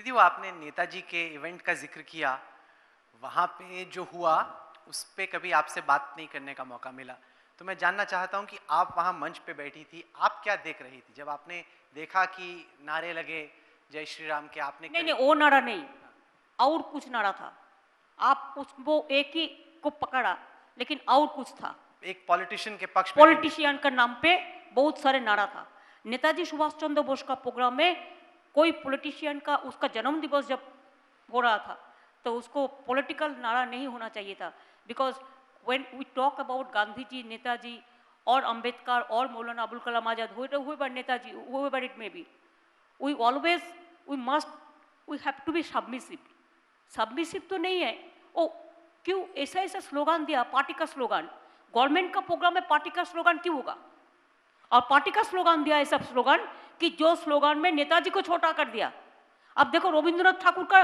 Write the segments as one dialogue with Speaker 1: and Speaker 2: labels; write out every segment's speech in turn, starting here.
Speaker 1: दीदी, वो आपने नेताजी के इवेंट का जिक्र किया, वहाँ पे जो हुआ उस पे कभी आपसे बात नहीं करने का मौका मिला। तो मैं जानना चाहता हूँ कि आप वहाँ मंच पे बैठी थी, आप क्या देख रही थी जब आपने देखा कि नारे लगे जय श्री राम के? आपने
Speaker 2: नहीं नहीं, वो नारा नहीं, और कुछ नारा था। आप उस वो एक ही को पकड़ा, लेकिन और कुछ था।
Speaker 1: एक पॉलिटिशियन के पक्ष में भी
Speaker 2: पॉलिटिशियन का नाम पे बहुत सारे नारा था। नेताजी सुभाष चंद्र बोस का प्रोग्राम में कोई पॉलिटिशियन का, उसका जन्म दिवस जब हो रहा था, तो उसको पॉलिटिकल नारा नहीं होना चाहिए था। Because when we talk about Gandhi ji, Netaji और अंबेडकर और मौलाना अबुल कलाम आजाद, हुए नेताजी, हुए it may be, we always we have to be submissive. Submissive तो नहीं है। ओ क्यों ऐसा ऐसा स्लोगान दिया, पार्टी का स्लोगान? गवर्नमेंट का प्रोग्राम में पार्टी का स्लोगान क्यों होगा? और पार्टी का स्लोगान दिया ऐसा स्लोगान कि जो स्लोगान में नेताजी को छोटा कर दिया। अब देखो, रविंद्रनाथ ठाकुर का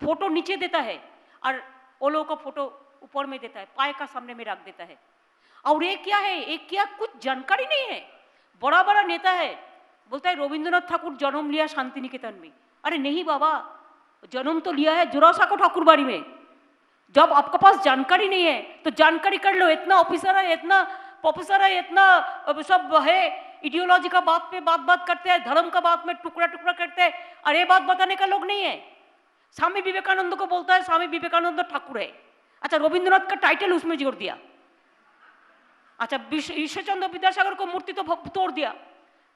Speaker 2: फोटो नीचे देता है और ओलो का फोटो ऊपर में देता है, पाए का सामने में रख देता है। और ये क्या है, एक क्या कुछ जानकारी नहीं है। बड़ा बड़ा नेता है, बोलता है रविंद्रनाथ ठाकुर जन्म लिया शांति निकेतन में। अरे नहीं बाबा, जन्म तो लिया है जोरासाको ठाकुर बाड़ी में। जब आपके पास जानकारी नहीं है तो जानकारी कर लो। इतना ऑफिसर है, इतना प्रोफेसर है, इतना सब है, इडियोलॉजी का बात पे बात करते हैं, धर्म का बात में टुकड़ा टुकड़ा करते हैं। अरे बात बताने का लोग नहीं है। स्वामी विवेकानंद को बोलता है स्वामी विवेकानंद ठाकुर है। अच्छा, रविंद्रनाथ का टाइटल उसमें जोड़ दिया। अच्छा, ईश्वर चंद्र विद्यासागर को मूर्ति तो तोड़ दिया।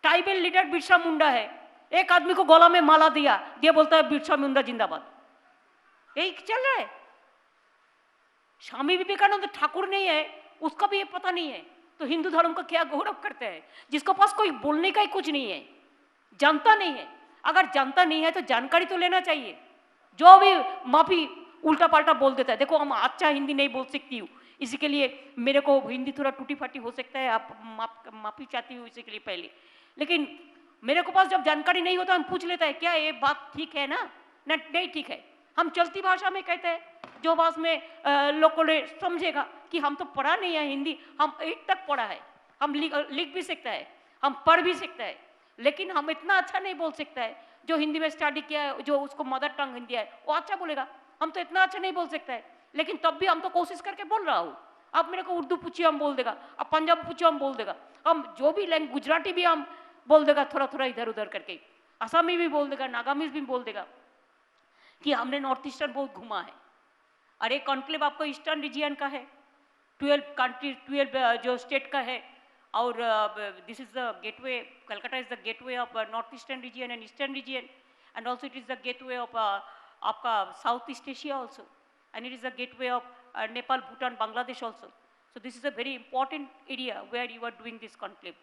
Speaker 2: ट्राइबल लीडर बिरसा मुंडा है, एक आदमी को गला में माला दिया, ये बोलता है बिरसा मुंडा जिंदाबाद। यही चल रहा है। स्वामी विवेकानंद ठाकुर नहीं है, उसका भी ये पता नहीं है, तो हिंदू धर्म का क्या गौरव करते हैं? जिसके पास कोई बोलने का ही कुछ नहीं है, जानता नहीं है। अगर जानता नहीं है तो जानकारी तो लेना चाहिए। जो भी माफी उल्टा पाल्टा बोल देता है। देखो, हम अच्छा हिंदी नहीं बोल सकती हूँ, इसी के लिए मेरे को हिंदी थोड़ा टूटी फाटी हो सकता है, आप माफी चाहती हूँ इसी के लिए पहले। लेकिन मेरे को पास जब जानकारी नहीं होता, हम पूछ लेता है क्या ये बात ठीक है ना नहीं ठीक है। हम चलती भाषा में कहते हैं, जो भाषा में लोगों ने समझेगा कि हम तो पढ़ा नहीं है हिंदी, हम 8 तक पढ़ा है, हम लिख भी सकता है, हम पढ़ भी सकता है, लेकिन हम इतना अच्छा नहीं बोल सकता है। जो हिंदी में स्टडी किया है, जो उसको मदर टंग हिंदी है, वो अच्छा बोलेगा। हम तो इतना अच्छा नहीं बोल सकता है, लेकिन तब भी हम तो कोशिश करके बोल रहा हूँ। अब मेरे को उर्दू पूछिए, हम बोल देगा। अब पंजाब पूछिए, हम बोल देगा। हम जो भी लैंग्वेज, गुजराती भी हम बोल देगा, थोड़ा थोड़ा इधर उधर करके। असमी भी बोल देगा, नागामीज भी बोल देगा कि हमने नॉर्थ ईस्टर्न बहुत घुमा है। अरे कॉन्क्लेव आपको ईस्टर्न रीजियन का है, 12 कंट्री, 12 जो स्टेट का है। और this is the gateway, Calcutta is the gateway of north eastern region and eastern region, and also it is the gateway of आपका south east Asia also, and it is the gateway of Nepal, Bhutan, Bangladesh also. So this is a very important area where you are doing this conclave.